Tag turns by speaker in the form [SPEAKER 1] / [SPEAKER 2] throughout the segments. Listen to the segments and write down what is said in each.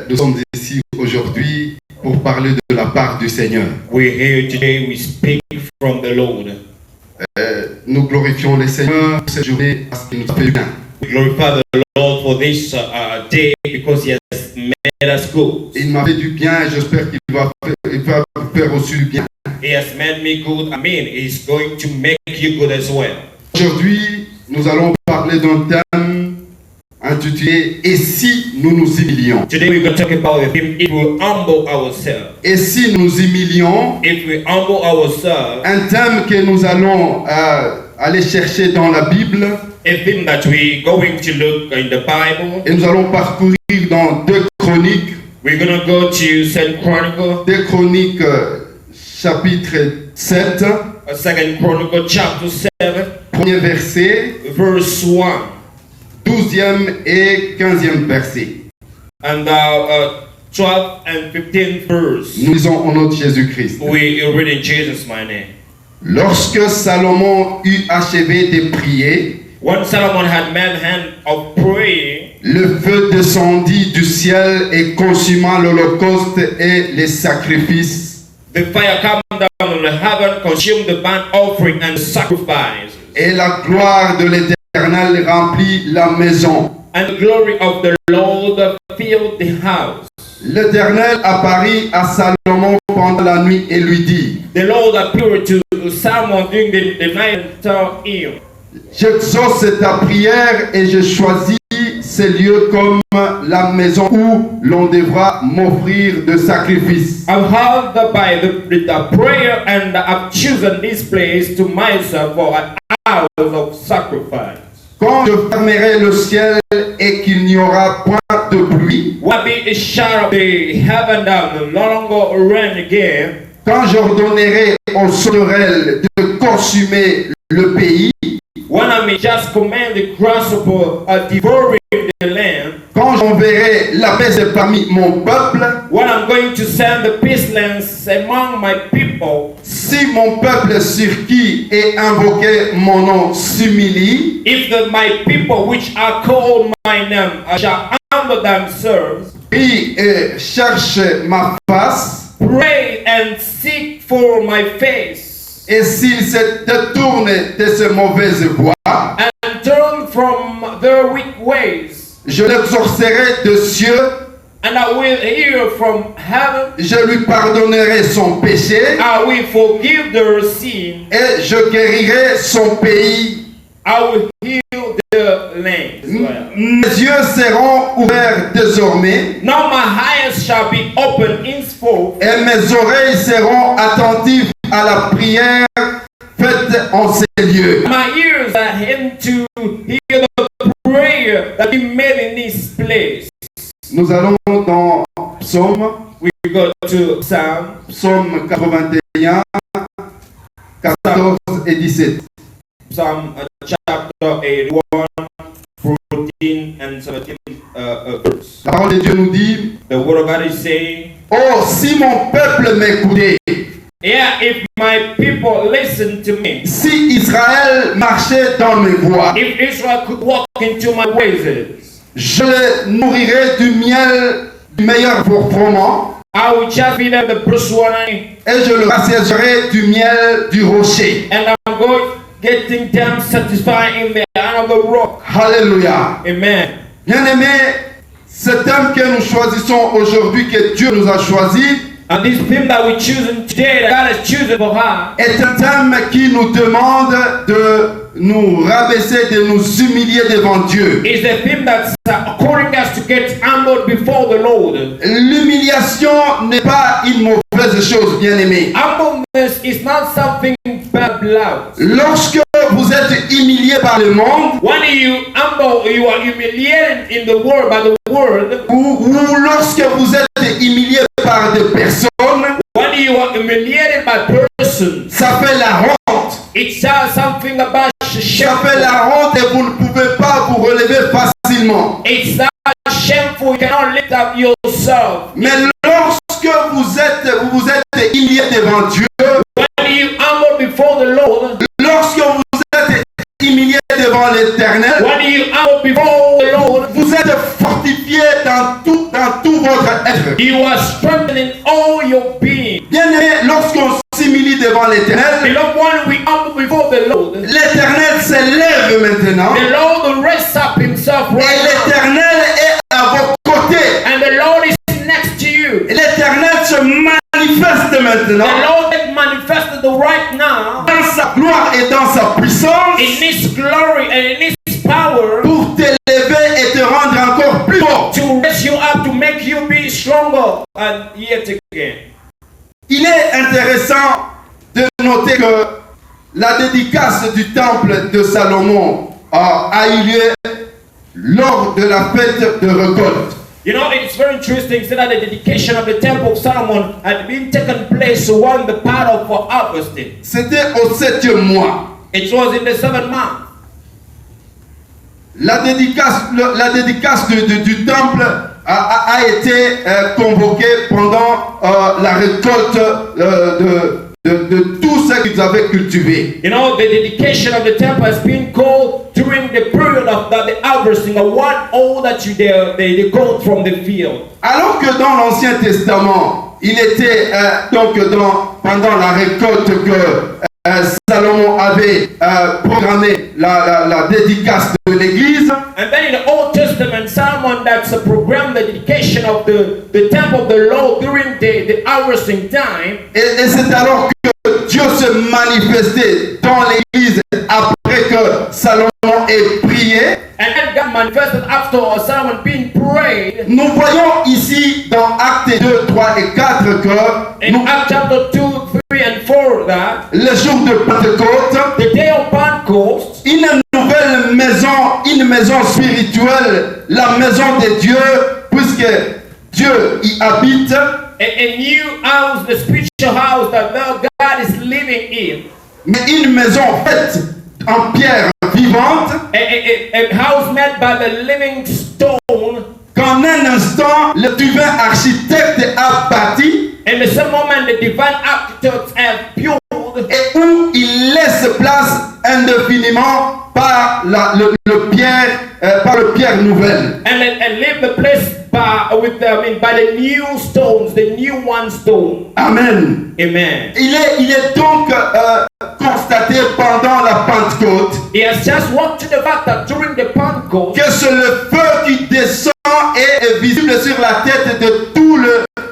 [SPEAKER 1] nous sommes ici aujourd'hui pour parler de la part du Seigneur.
[SPEAKER 2] We're here today, we speak from the Lord.
[SPEAKER 1] Nous glorifions le Seigneur pour cette journée parce qu'il nous a fait du bien.
[SPEAKER 2] We glorify the Lord for this day because He has made us good.
[SPEAKER 1] Il m'a fait du bien et j'espère qu'il va faire aussi du bien.
[SPEAKER 2] He has made me good. I mean, He's going to make you good as well.
[SPEAKER 1] Aujourd'hui, nous allons parler d'un thème intitulé « Et si nous nous humilions ?»
[SPEAKER 2] Today we're going to talk about the theme, if we humble ourselves.
[SPEAKER 1] Et si nous nous humilions,
[SPEAKER 2] If we humble ourselves,
[SPEAKER 1] un thème que nous allons aller chercher dans la Bible
[SPEAKER 2] a theme that we're going to look in the Bible.
[SPEAKER 1] et nous allons parcourir dans 2 Chroniques,
[SPEAKER 2] We're going to go to 2 Chronicles,
[SPEAKER 1] 2 Chroniques chapitre 7,
[SPEAKER 2] 2 Chronicles chapter 7,
[SPEAKER 1] premier verset,
[SPEAKER 2] verse 1.
[SPEAKER 1] 12e et 15e verset.
[SPEAKER 2] And 12 and 15 verse.
[SPEAKER 1] Nous lisons au nom de Jésus-Christ.
[SPEAKER 2] We read in Jesus' my name.
[SPEAKER 1] Lorsque Salomon eut achevé de prier,
[SPEAKER 2] When Solomon had made hand of praying,
[SPEAKER 1] le feu descendit du ciel et consuma l'holocauste et les sacrifices.
[SPEAKER 2] the fire came down from the heaven, consumed the burnt offering and the sacrifice.
[SPEAKER 1] Et la gloire de l'Éternel remplit la maison.
[SPEAKER 2] And the glory of the Lord filled the house.
[SPEAKER 1] L'Éternel apparut à Salomon pendant la nuit et lui dit,
[SPEAKER 2] The Lord appeared to Solomon during the night and told him,
[SPEAKER 1] j'exauce ta prière et je choisis ces lieux comme la maison où l'on devra m'offrir de sacrifices.
[SPEAKER 2] I've heard by the prayer and I've chosen this place to myself for an house of sacrifice.
[SPEAKER 1] Quand je fermerai le ciel et qu'il n'y aura point de pluie,
[SPEAKER 2] What be a shout of the heaven down, no longer rain again.
[SPEAKER 1] quand j'ordonnerai aux sauterelles de consumer le pays,
[SPEAKER 2] When I may just command the grasshopper devouring the land.
[SPEAKER 1] quand j'enverrai la peste parmi mon peuple,
[SPEAKER 2] When I'm going to send the pestilence among my people.
[SPEAKER 1] si mon peuple sur qui est invoqué mon nom s'humilie,
[SPEAKER 2] If my people which are called my name shall humble themselves,
[SPEAKER 1] prie et cherche ma face,
[SPEAKER 2] pray and seek for my face,
[SPEAKER 1] et s'ils se détournent de ces mauvaises voies,
[SPEAKER 2] and turn from their weak ways,
[SPEAKER 1] je l'exorcerai de cieux,
[SPEAKER 2] and I will hear from heaven,
[SPEAKER 1] je lui pardonnerai son péché,
[SPEAKER 2] I will forgive their sin,
[SPEAKER 1] et je guérirai son pays.
[SPEAKER 2] I will heal the land. as well.
[SPEAKER 1] Mes yeux seront ouverts désormais,
[SPEAKER 2] Now my eyes shall be open henceforth,
[SPEAKER 1] et mes oreilles seront attentives à la prière faite en ces lieux.
[SPEAKER 2] my ears are in to hear the prayer that be made in this place.
[SPEAKER 1] Nous allons dans Psaume,
[SPEAKER 2] We go to
[SPEAKER 1] Psaume 81, 14 et 17.
[SPEAKER 2] Psalm chapter 81, 14 and 17 verse.
[SPEAKER 1] La parole de Dieu nous dit,
[SPEAKER 2] The word of God is saying,
[SPEAKER 1] oh, si mon peuple m'écoutait,
[SPEAKER 2] yeah, if my people listen to me,
[SPEAKER 1] si Israël marchait dans mes voies,
[SPEAKER 2] if Israel could walk into my ways,
[SPEAKER 1] je les nourrirai du miel du meilleur froment,
[SPEAKER 2] I will just feed them the first one, and
[SPEAKER 1] et je le rassasiérai du miel du rocher.
[SPEAKER 2] I'm going getting them satisfied in the hand of the rock.
[SPEAKER 1] Alléluia.
[SPEAKER 2] Amen.
[SPEAKER 1] Bien-aimés, ce thème que nous choisissons aujourd'hui, que Dieu nous a choisi,
[SPEAKER 2] And this theme that we're choosing today, that God has chosen for her,
[SPEAKER 1] est un thème qui nous demande de nous rabaisser, de nous humilier devant Dieu.
[SPEAKER 2] is the theme that's calling us to get humbled before the Lord.
[SPEAKER 1] L'humiliation n'est pas une mauvaise chose, bien-aimés.
[SPEAKER 2] Humbleness is not something bad blood.
[SPEAKER 1] Lorsque vous êtes humilié par le monde,
[SPEAKER 2] When you humble, you are humiliated in the world by the world.
[SPEAKER 1] ou lorsque vous êtes humilié par des personnes,
[SPEAKER 2] When you are humiliated by persons,
[SPEAKER 1] ça fait la honte.
[SPEAKER 2] it says something about
[SPEAKER 1] Ça
[SPEAKER 2] shame.
[SPEAKER 1] fait la honte et vous ne pouvez pas vous relever facilement.
[SPEAKER 2] It's not shameful. You cannot lift up yourself.
[SPEAKER 1] Mais lorsque vous êtes humilié devant Dieu,
[SPEAKER 2] When you humble before the Lord,
[SPEAKER 1] lorsque vous êtes humilié devant l'Éternel,
[SPEAKER 2] when you humble before the Lord,
[SPEAKER 1] vous êtes fortifié dans dans tout votre être.
[SPEAKER 2] You are strengthened in all your being.
[SPEAKER 1] Bien-aimés, lorsqu'on s'humilie devant l'Éternel,
[SPEAKER 2] Beloved, when we humble before the Lord,
[SPEAKER 1] l'Éternel s'élève maintenant
[SPEAKER 2] the Lord rests up himself
[SPEAKER 1] et
[SPEAKER 2] right now.
[SPEAKER 1] l'Éternel est à vos côtés.
[SPEAKER 2] And the Lord is next to you.
[SPEAKER 1] Et l'Éternel se manifeste
[SPEAKER 2] The
[SPEAKER 1] maintenant
[SPEAKER 2] Lord is manifested right now
[SPEAKER 1] dans sa gloire et dans sa puissance
[SPEAKER 2] in His glory and in His power
[SPEAKER 1] pour t'élever et te rendre encore plus fort.
[SPEAKER 2] to raise you up, to make you be stronger. And yet again,
[SPEAKER 1] Il est intéressant de noter que la dédicace du temple de Salomon a eu lieu lors de la fête de récolte.
[SPEAKER 2] you know, it's very interesting so that the dedication of the temple of Solomon had been taken place one the part of for harvesting.
[SPEAKER 1] C'était au 7e mois.
[SPEAKER 2] It was in the 7th month.
[SPEAKER 1] La dédicace du temple a été convoquée pendant la récolte de tout ce qu'ils avaient cultivé.
[SPEAKER 2] You know, the dedication of the temple has been called during the period of the harvesting of what all that they got from the field.
[SPEAKER 1] Alors que dans l'Ancien Testament, il était pendant la récolte que Salomon avait programmé la dédicace de l'église.
[SPEAKER 2] And then in the Old Testament, Solomon that's programmed the dedication of the temple of the Lord during the harvesting time.
[SPEAKER 1] Et c'est alors que Dieu se manifestait dans l'église après que Salomon ait prié.
[SPEAKER 2] And then God manifested after Solomon being prayed.
[SPEAKER 1] Nous voyons ici dans Actes 2, 3 et 4 que
[SPEAKER 2] In Acts chapter 2, 3 and 4 that
[SPEAKER 1] le jour de Pentecôte,
[SPEAKER 2] the day of Pentecost,
[SPEAKER 1] une nouvelle maison, une maison spirituelle, la maison de Dieu, puisque Dieu y habite,
[SPEAKER 2] a new house, the spiritual house that God is living in.
[SPEAKER 1] mais une maison faite en pierre vivante,
[SPEAKER 2] A house made by the living stone.
[SPEAKER 1] qu'en un instant, le divin architecte a bâti,
[SPEAKER 2] In the same moment, the divine architects have built,
[SPEAKER 1] et où il laisse place indéfiniment par le pierre nouvelle.
[SPEAKER 2] and leave the place by the new stones, the new one stone.
[SPEAKER 1] Amen.
[SPEAKER 2] Amen.
[SPEAKER 1] Il est donc constaté pendant la Pentecôte
[SPEAKER 2] He has just walked to the fact that during the Pentecost,
[SPEAKER 1] que c'est le feu qui descend et est visible sur la tête de tous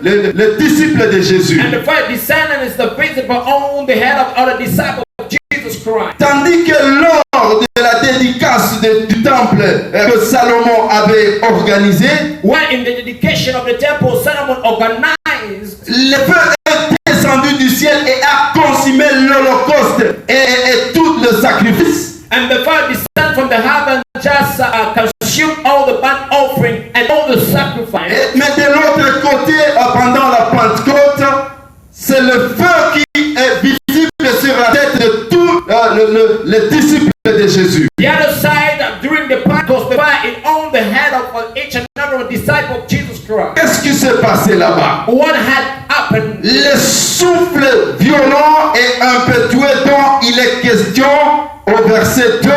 [SPEAKER 1] les disciples de Jésus.
[SPEAKER 2] and the fire descending is the visible on the head of other disciples of Jesus Christ.
[SPEAKER 1] Tandis que lors de la dédicace du temple que Salomon avait organisé,
[SPEAKER 2] When in the dedication of the temple, Solomon organized,
[SPEAKER 1] le feu est descendu du ciel et a consumé l'holocauste et tout le sacrifice.
[SPEAKER 2] and the fire descended from the heaven, just consumed all the burnt offering and all the sacrifice.
[SPEAKER 1] Mais de l'autre côté, pendant la Pentecôte, c'est le feu qui est visible sur la tête de tous les disciples de Jésus.
[SPEAKER 2] The other side, during the Pentecost, the fire is on the head of each and every disciple of Jesus Christ.
[SPEAKER 1] Qu'est-ce qui s'est passé là-bas?
[SPEAKER 2] What had happened?
[SPEAKER 1] Le souffle violent et impétueux dont il est question au verset 2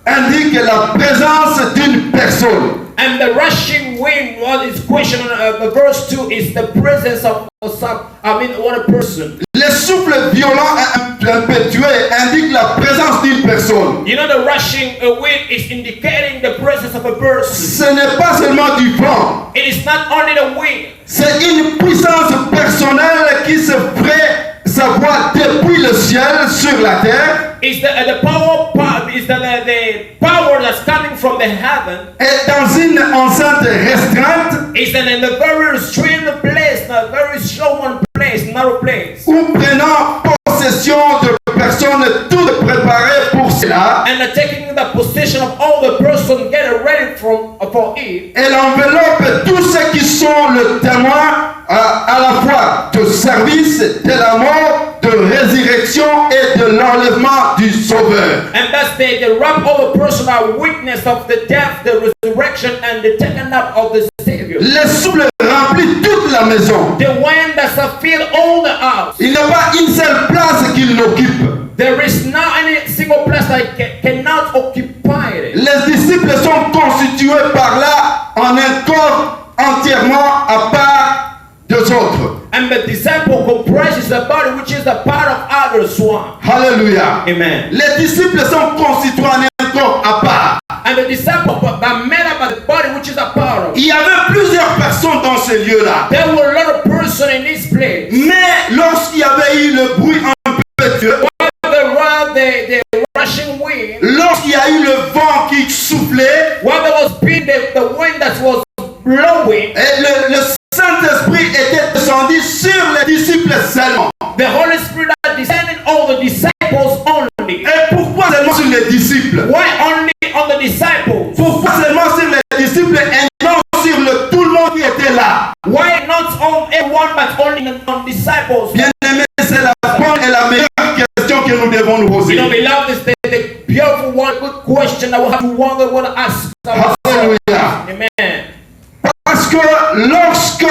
[SPEAKER 1] indique la présence d'une personne.
[SPEAKER 2] And the rushing wind, what is question on verse 2 is the presence of one person.
[SPEAKER 1] Le souffle violent et impétueux indique la présence d'une personne.
[SPEAKER 2] You know, the rushing wind is indicating the presence of a person.
[SPEAKER 1] Ce n'est pas seulement du vent,
[SPEAKER 2] It is not only the wind.
[SPEAKER 1] c'est une puissance personnelle qui se ferait savoir depuis le ciel sur la terre.
[SPEAKER 2] It's the power that's coming from the heaven.
[SPEAKER 1] Et dans une enceinte restreinte,
[SPEAKER 2] It's in a very strange place, a very slow place, narrow place.
[SPEAKER 1] ou prenant possession de personnes toutes préparées pour cela,
[SPEAKER 2] And taking the possession of all the person, get ready for it.
[SPEAKER 1] elle enveloppe tous ceux qui sont le témoin à la fois de service, de la mort, de résurrection et de l'enlèvement du Sauveur.
[SPEAKER 2] And thus they wrap all the personal witness of the death, the resurrection, and the taking up of the Savior.
[SPEAKER 1] Le souffle remplit toute la maison.
[SPEAKER 2] The wind that filled all the house.
[SPEAKER 1] Il n'y a pas une seule place qu'il n'occupe.
[SPEAKER 2] There is not any single place that cannot occupy it.
[SPEAKER 1] Les disciples sont constitués par là en un corps entier entièrement à part des autres.
[SPEAKER 2] And the disciple comprises the body which is a part of others one.
[SPEAKER 1] Alléluia.
[SPEAKER 2] Amen.
[SPEAKER 1] Les disciples sont constitués en un corps à part.
[SPEAKER 2] And the disciple are made up of the body which is a part of.
[SPEAKER 1] Il y avait plusieurs personnes dans ce lieu-là.
[SPEAKER 2] There were a lot of persons in this place.
[SPEAKER 1] Mais lorsqu'il y avait eu le bruit impétueux,
[SPEAKER 2] The rushing wind,
[SPEAKER 1] lorsqu'il y a eu le vent qui soufflait,
[SPEAKER 2] while there was been the wind that was blowing,
[SPEAKER 1] et le Saint-Esprit était descendu sur les disciples seulement.
[SPEAKER 2] the Holy Spirit had descended on the disciples only.
[SPEAKER 1] Et pourquoi seulement sur les disciples?
[SPEAKER 2] Why only on the disciples?
[SPEAKER 1] Pourquoi seulement sur les disciples et non sur tout le monde qui était là?
[SPEAKER 2] Why not on everyone but only on disciples?
[SPEAKER 1] Bien aimé, c'est la bonne et la meilleure question que nous devons nous poser.
[SPEAKER 2] You know, beloved, is the beautiful one, good question that we have to wonder what to ask ourselves.
[SPEAKER 1] Alléluia.
[SPEAKER 2] Amen.
[SPEAKER 1] Parce que lorsque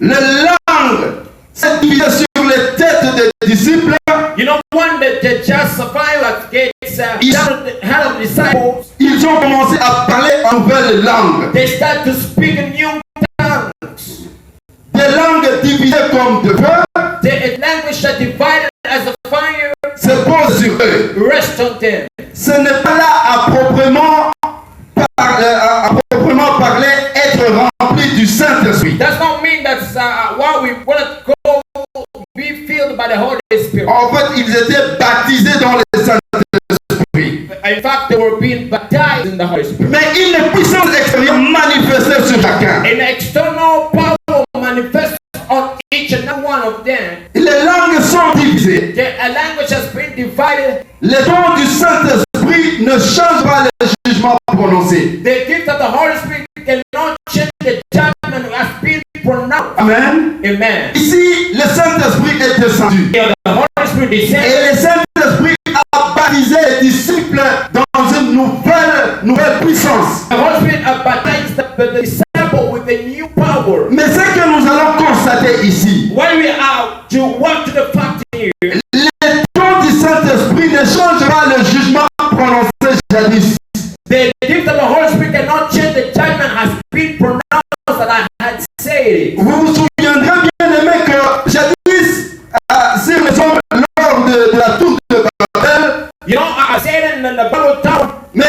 [SPEAKER 1] le langue s'est divisé sur les têtes des disciples,
[SPEAKER 2] You know, when the justifier gets head of disciples,
[SPEAKER 1] ils ont commencé à parler en nouvelle langue.
[SPEAKER 2] they start to speak in new tongues.
[SPEAKER 1] Des langues divisées comme de feu
[SPEAKER 2] The language that divided as a fire
[SPEAKER 1] se posent sur eux.
[SPEAKER 2] rest on them.
[SPEAKER 1] Ce n'est pas là à proprement parler être rempli du Saint-Esprit.
[SPEAKER 2] Does not mean that while we want to go be filled by the Holy Spirit.
[SPEAKER 1] En fait, ils étaient baptisés dans le Saint-Esprit.
[SPEAKER 2] In fact, they were being baptized in the Holy Spirit.
[SPEAKER 1] Mais une puissance extérieure manifestée sur chacun.
[SPEAKER 2] An external power manifests on each and every one of them.
[SPEAKER 1] Les langues sont divisées.
[SPEAKER 2] A language has been divided.
[SPEAKER 1] Les dons du Saint-Esprit ne changent pas les jugements prononcés.
[SPEAKER 2] The gift of the Holy Spirit cannot change the judgment that has been pronounced.
[SPEAKER 1] Amen.
[SPEAKER 2] Amen.
[SPEAKER 1] Ici, le Saint-Esprit est descendu.
[SPEAKER 2] The Holy Spirit descended.
[SPEAKER 1] Et le Saint-Esprit a baptisé les disciples dans une nouvelle puissance.
[SPEAKER 2] The Holy Spirit has baptized the disciple with a new power.
[SPEAKER 1] Mais ce que nous allons constater ici,
[SPEAKER 2] When we are to walk to the fact here,
[SPEAKER 1] les dons du Saint-Esprit ne changent pas le jugement prononcé jadis.
[SPEAKER 2] the gift of the Holy Spirit cannot change the judgment has been pronounced that I had said.
[SPEAKER 1] Vous vous souviendrez bien aimé que jadis, sur les hommes lors de la tour de Babel,
[SPEAKER 2] You know, I said in the Bible town,
[SPEAKER 1] mais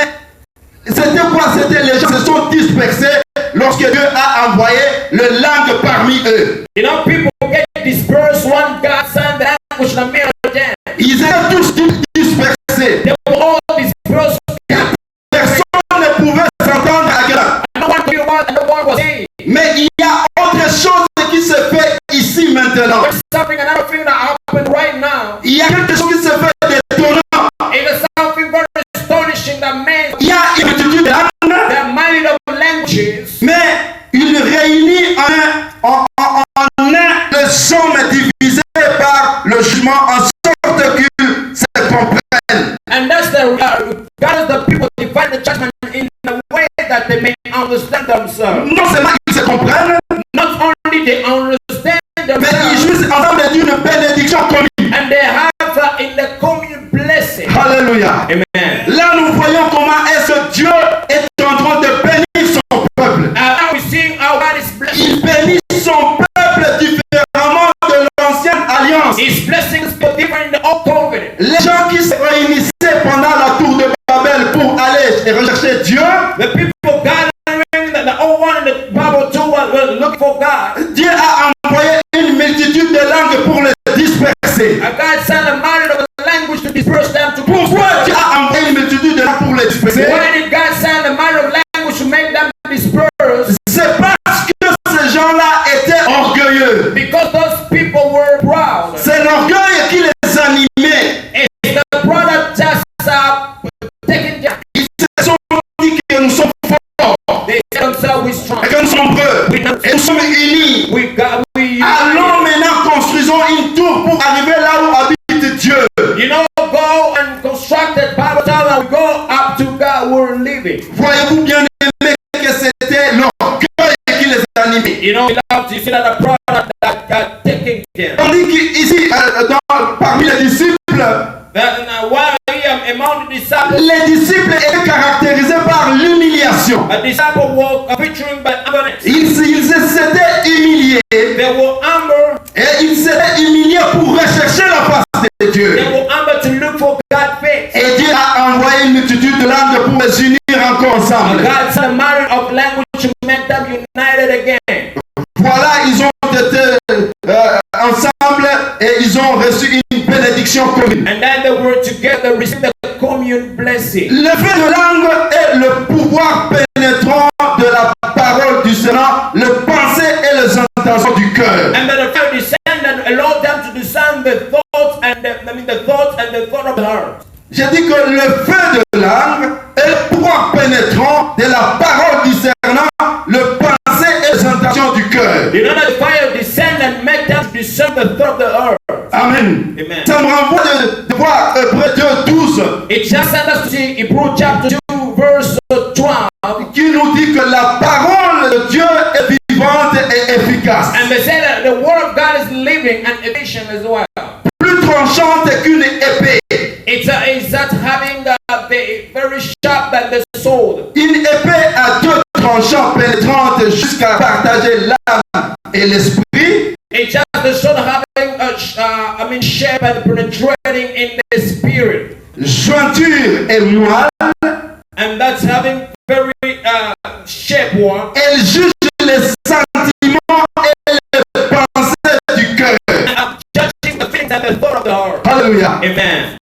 [SPEAKER 1] c'était quoi? C'était les gens se sont dispersés lorsque Dieu a envoyé le langue parmi eux.
[SPEAKER 2] you know, people get dispersed when God sent the language in the middle of them.
[SPEAKER 1] Ils étaient tous dispersés.
[SPEAKER 2] They were all dispersed.
[SPEAKER 1] Personne ne pouvait s'entendre à grand.
[SPEAKER 2] No one knew what and no one was saying.
[SPEAKER 1] Mais il y a autre chose qui se fait ici maintenant.
[SPEAKER 2] There's something, another thing that happened right now.
[SPEAKER 1] Il y a quelque chose qui se fait d'étonnant.
[SPEAKER 2] It is something very astonishing that man,
[SPEAKER 1] Il y a une multitude de langues,
[SPEAKER 2] the mighty of languages,
[SPEAKER 1] mais il réunit en un le somme divisé par le jugement en sorte qu'ils se comprennent.
[SPEAKER 2] and that's God is the people divide the judgment in a way that they may understand themselves.
[SPEAKER 1] Non seulement ils se comprennent,
[SPEAKER 2] Not only they understand
[SPEAKER 1] mais ils
[SPEAKER 2] themselves,
[SPEAKER 1] jouissent ensemble d'une bénédiction commune.
[SPEAKER 2] and they have in the common blessing.
[SPEAKER 1] Alléluia.
[SPEAKER 2] Amen.
[SPEAKER 1] Là, nous voyons comment est-ce que Dieu est en train de bénir son peuple.
[SPEAKER 2] Now we see how God is blessing.
[SPEAKER 1] Il bénit son peuple différemment de l'ancienne alliance.
[SPEAKER 2] His blessings are different in the old covenant.
[SPEAKER 1] Les gens qui se réunissaient pendant la tour de Babel pour aller et rechercher Dieu,
[SPEAKER 2] The people gathering, the old one in the Bible too were looking for God.
[SPEAKER 1] Dieu a envoyé une multitude de langues pour les disperser.
[SPEAKER 2] And God sent a mighty of the language to disperse them to
[SPEAKER 1] Pourquoi Dieu a envoyé une multitude de langues pour les disperser?
[SPEAKER 2] Why did God send a mighty of language to make them disperse?
[SPEAKER 1] C'est parce que ces gens-là étaient orgueilleux.
[SPEAKER 2] Because those people were proud.
[SPEAKER 1] C'est l'orgueil qui les animait.
[SPEAKER 2] It's the product just taking down.
[SPEAKER 1] Ils se sont dit que nous sommes forts
[SPEAKER 2] They said themselves we strong.
[SPEAKER 1] et que nous sommes preux et nous sommes unis. Allons maintenant construisons une tour pour arriver là où habite Dieu.
[SPEAKER 2] You know, go and construct the Bible tower and go up to God we're living.
[SPEAKER 1] Voyez-vous bien aimé que c'était l'orgueil qui les animait.
[SPEAKER 2] You know, you see that the product that got taken down.
[SPEAKER 1] Tandis qu'ici, parmi les disciples,
[SPEAKER 2] while he among the disciples,
[SPEAKER 1] les disciples étaient caractérisés par l'humiliation.
[SPEAKER 2] a disciple were featuring by humbleness.
[SPEAKER 1] Ils s'étaient humiliés
[SPEAKER 2] They were humble.
[SPEAKER 1] et ils s'étaient humiliés pour rechercher la face de Dieu.
[SPEAKER 2] They were humble to look for God's face.
[SPEAKER 1] Et Dieu a envoyé une multitude de langues pour les unir encore ensemble.
[SPEAKER 2] God sent a marriage of language to make them united again.
[SPEAKER 1] Voilà, ils ont été ensemble et ils ont reçu une bénédiction commune.
[SPEAKER 2] And then they were together, received the commune blessing.
[SPEAKER 1] Le fait de langue est le pouvoir pénétrant de la parole du Seigneur, le pensée et les intentions du cœur.
[SPEAKER 2] And then the fire descended and allowed them to discern the thoughts and the thoughts of the heart.
[SPEAKER 1] J'ai dit que le feu de langue est le pouvoir pénétrant de la parole discernant le pensée et les intentions du cœur.
[SPEAKER 2] You know that the fire descend and make them discern the thought of the heart.
[SPEAKER 1] Amen.
[SPEAKER 2] Amen.
[SPEAKER 1] Ça me renvoie de voir Hébreux 2:12
[SPEAKER 2] It just sent us to see Hebrews chapter 2 verse 12.
[SPEAKER 1] qui nous dit que la parole de Dieu est vivante et efficace.
[SPEAKER 2] And they say that the word of God is living and efficient as well.
[SPEAKER 1] Plus tranchante qu'une épée.
[SPEAKER 2] It's that having the very sharp than the sword.
[SPEAKER 1] Une épée à deux tranchants pénétrantes jusqu'à partager l'âme et l'esprit.
[SPEAKER 2] It's just the sword having shape and penetrating in the spirit.
[SPEAKER 1] Jointure et moelle.
[SPEAKER 2] And that's having very shape one.
[SPEAKER 1] Elle juge les sentiments et les pensées du cœur.
[SPEAKER 2] And judging the feelings and the thought of the heart.
[SPEAKER 1] Alléluia.
[SPEAKER 2] Amen.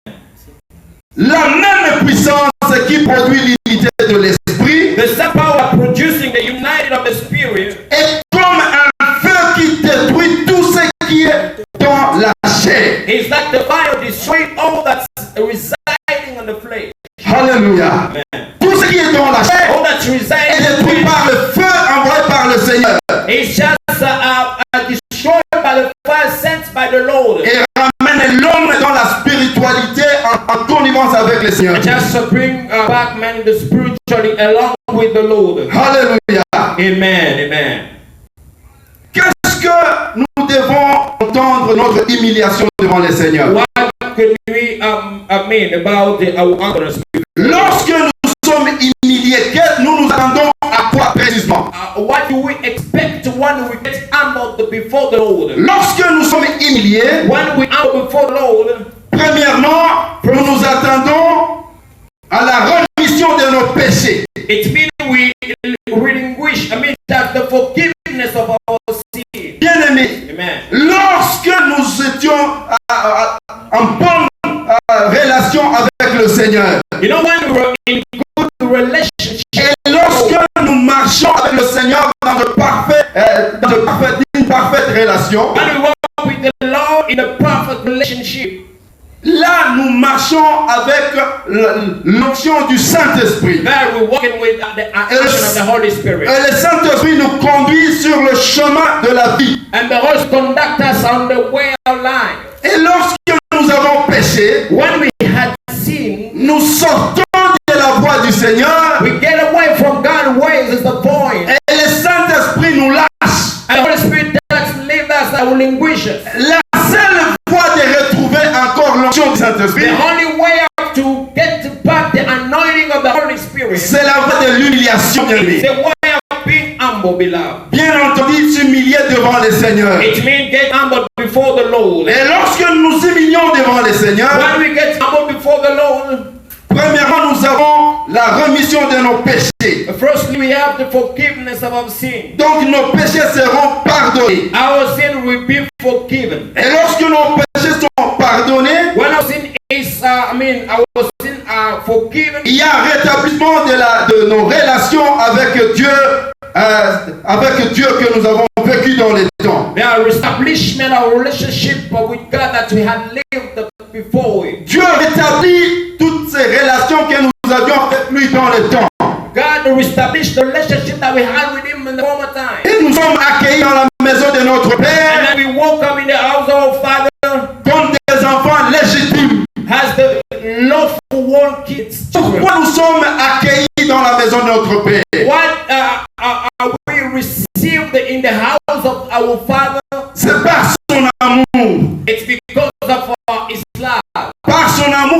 [SPEAKER 1] La même puissance qui produit l'unité de l'esprit
[SPEAKER 2] The same power producing the united of the spirit
[SPEAKER 1] est comme un feu qui détruit tout ce qui est dans la chair.
[SPEAKER 2] is like the fire destroying all that's residing on the flesh.
[SPEAKER 1] Alléluia.
[SPEAKER 2] Amen.
[SPEAKER 1] Tout ce qui est dans la chair
[SPEAKER 2] All that's
[SPEAKER 1] est
[SPEAKER 2] residing
[SPEAKER 1] détruit par le feu envoyé par le Seigneur
[SPEAKER 2] is just destroyed by the fire sent by the Lord.
[SPEAKER 1] et ramène l'homme dans la spiritualité en connivence avec le Seigneur.
[SPEAKER 2] Just to bring back man the spiritually along with the Lord.
[SPEAKER 1] Alléluia.
[SPEAKER 2] Amen. Amen.
[SPEAKER 1] Qu'est-ce que nous devons entendre notre humiliation devant le Seigneur?
[SPEAKER 2] What can we mean about our humbleness?
[SPEAKER 1] Lorsque nous sommes humiliés, nous nous attendons à quoi précisément?
[SPEAKER 2] What do we expect when we get humbled before the Lord?
[SPEAKER 1] Lorsque nous sommes humiliés,
[SPEAKER 2] When we humble before the Lord,
[SPEAKER 1] premièrement, nous nous attendons à la rémission de nos péchés.
[SPEAKER 2] it means we relinquish, that the forgiveness of our sin.
[SPEAKER 1] Bien-aimés,
[SPEAKER 2] Amen.
[SPEAKER 1] lorsque nous étions en bonne relation avec le Seigneur,
[SPEAKER 2] You know, when we were in good relationship,
[SPEAKER 1] et lorsque nous marchons avec le Seigneur dans une parfaite relation,
[SPEAKER 2] when we walk with the Lord in a perfect relationship,
[SPEAKER 1] là nous marchons avec l'onction du Saint-Esprit.
[SPEAKER 2] there we're walking with the action of the Holy Spirit.
[SPEAKER 1] Et le Saint-Esprit nous conduit sur le chemin de la vie.
[SPEAKER 2] And the Holy Spirit conduct us on the way of life.
[SPEAKER 1] Et lorsque nous avons péché,
[SPEAKER 2] When we had sinned,
[SPEAKER 1] nous sortons de la voie du Seigneur
[SPEAKER 2] we get away from God's ways is the point.
[SPEAKER 1] et le Saint-Esprit nous lâche.
[SPEAKER 2] And the Holy Spirit doesn't leave us and relinquish us.
[SPEAKER 1] La seule voie de retrouver encore l'onction du Saint-Esprit,
[SPEAKER 2] The only way to get back the anointing of the Holy Spirit is
[SPEAKER 1] c'est la voie de l'humiliation.
[SPEAKER 2] the way of being humble, beloved.
[SPEAKER 1] Bien entendu, s'humilier devant le Seigneur.
[SPEAKER 2] It means get humble before the Lord.
[SPEAKER 1] Et lorsque nous nous humilions devant le Seigneur,
[SPEAKER 2] When we get humble before the Lord,
[SPEAKER 1] premièrement, nous avons la rémission de nos péchés.
[SPEAKER 2] firstly we have the forgiveness of our sin.
[SPEAKER 1] Donc nos péchés seront pardonnés.
[SPEAKER 2] Our sin will be forgiven.
[SPEAKER 1] Et lorsque nos péchés sont pardonnés,
[SPEAKER 2] When our sin is, our sin are forgiven,
[SPEAKER 1] il y a un rétablissement de nos relations avec Dieu que nous avons vécu dans les temps.
[SPEAKER 2] there are establishment of relationship with God that we had lived before.
[SPEAKER 1] Dieu rétablit toutes ces relations que nous avions avec lui dans les temps.
[SPEAKER 2] God reestablished the relationship that we had with Him in the former time.
[SPEAKER 1] Et nous sommes accueillis dans la maison de notre
[SPEAKER 2] And
[SPEAKER 1] Père
[SPEAKER 2] then we woke up in the house of our Father
[SPEAKER 1] comme des enfants légitimes.
[SPEAKER 2] as the lawful one kids.
[SPEAKER 1] Pourquoi nous sommes accueillis dans la maison de notre Père?
[SPEAKER 2] What we received in the house of our Father?
[SPEAKER 1] C'est par son amour.
[SPEAKER 2] It's because of His love.
[SPEAKER 1] Par son amour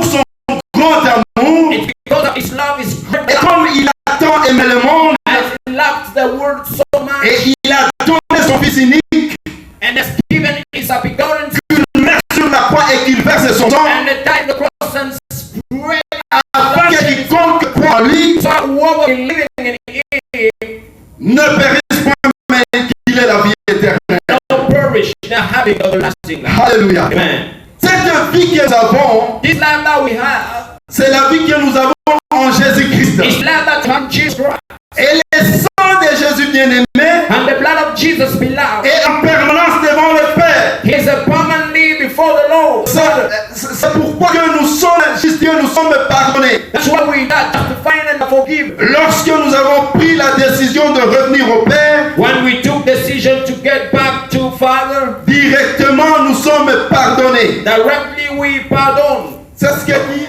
[SPEAKER 1] Fils unique,
[SPEAKER 2] and has given his begotten Son,
[SPEAKER 1] qu'il meurt sur la croix et qu'il verse son sang,
[SPEAKER 2] and died on the cross and spread
[SPEAKER 1] afin que quiconque croit en lui
[SPEAKER 2] so whoever is living in him
[SPEAKER 1] ne périsse point, mais qu'il ait la vie éternelle.
[SPEAKER 2] not perish, not having everlasting life.
[SPEAKER 1] Alléluia.
[SPEAKER 2] Amen.
[SPEAKER 1] Cette vie que nous avons,
[SPEAKER 2] This life that we have
[SPEAKER 1] c'est la vie que nous avons en Jésus-Christ.
[SPEAKER 2] is life that comes from Jesus Christ.
[SPEAKER 1] Et le sang de Jésus bien-aimé
[SPEAKER 2] And the blood of Jesus beloved
[SPEAKER 1] est en permanence devant le Père.
[SPEAKER 2] He is permanently before the Lord.
[SPEAKER 1] C'est pourquoi que nous sommes justifiés, nous sommes pardonnés.
[SPEAKER 2] That's why we are justified and forgiven.
[SPEAKER 1] Lorsque nous avons pris la décision de revenir au Père,
[SPEAKER 2] When we took decision to get back to Father,
[SPEAKER 1] directement nous sommes pardonnés.
[SPEAKER 2] directly we pardon.
[SPEAKER 1] C'est ce que dit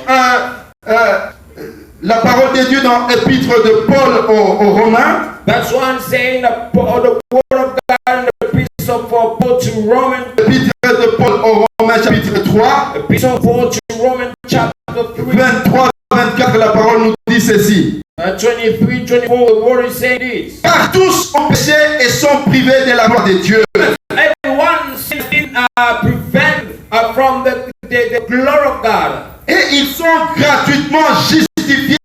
[SPEAKER 1] la parole de Dieu dans l'épître de Paul aux Romains.
[SPEAKER 2] That's why I'm saying the word of God in the piece of Paul to Romans.
[SPEAKER 1] L'épître de Paul aux Romains chapitre 3,
[SPEAKER 2] The piece of Paul to Romans chapter 3.
[SPEAKER 1] 23-24, la parole nous dit ceci.
[SPEAKER 2] 23-24, the word is saying this.
[SPEAKER 1] Car tous ont péché et sont privés de la gloire de Dieu.
[SPEAKER 2] Everyone sin prevent from the glory of God.
[SPEAKER 1] Et ils sont gratuitement justifiés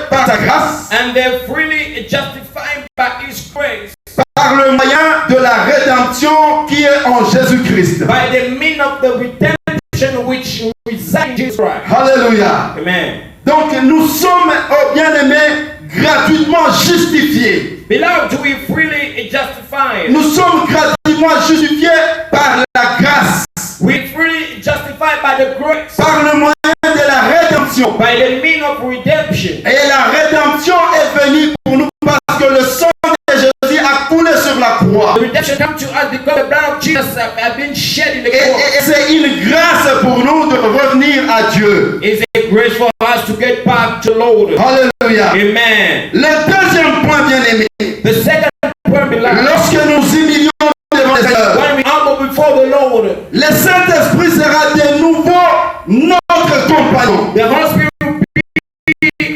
[SPEAKER 1] par sa grâce,
[SPEAKER 2] And they're freely justified by His grace,
[SPEAKER 1] par le moyen de la rédemption qui est en Jésus-Christ.
[SPEAKER 2] by the means of the redemption which resides in Jesus Christ.
[SPEAKER 1] Alléluia.
[SPEAKER 2] Amen.
[SPEAKER 1] Donc nous sommes, oh bien-aimés, gratuitement justifiés.
[SPEAKER 2] Beloved, we freely justified.
[SPEAKER 1] Nous sommes gratuitement justifiés par la grâce,
[SPEAKER 2] We freely justified by the grace,
[SPEAKER 1] par le moyen de la rédemption.
[SPEAKER 2] by the means of redemption.
[SPEAKER 1] Et la rédemption est venue pour nous parce que le sang de Jésus a coulé sur la croix.
[SPEAKER 2] The redemption comes to us because the blood of Jesus has been shed in the cross.
[SPEAKER 1] Et c'est une grâce pour nous de revenir à Dieu.
[SPEAKER 2] It's a grace for us to get back to Lord.
[SPEAKER 1] Alléluia.
[SPEAKER 2] Amen.
[SPEAKER 1] Le deuxième point, bien-aimé,
[SPEAKER 2] The second point, beloved,
[SPEAKER 1] lorsque nous humilions devant le Seigneur,
[SPEAKER 2] when we humble before the Lord,
[SPEAKER 1] le Saint-Esprit sera de nouveau notre compagnon.
[SPEAKER 2] the Holy Spirit will be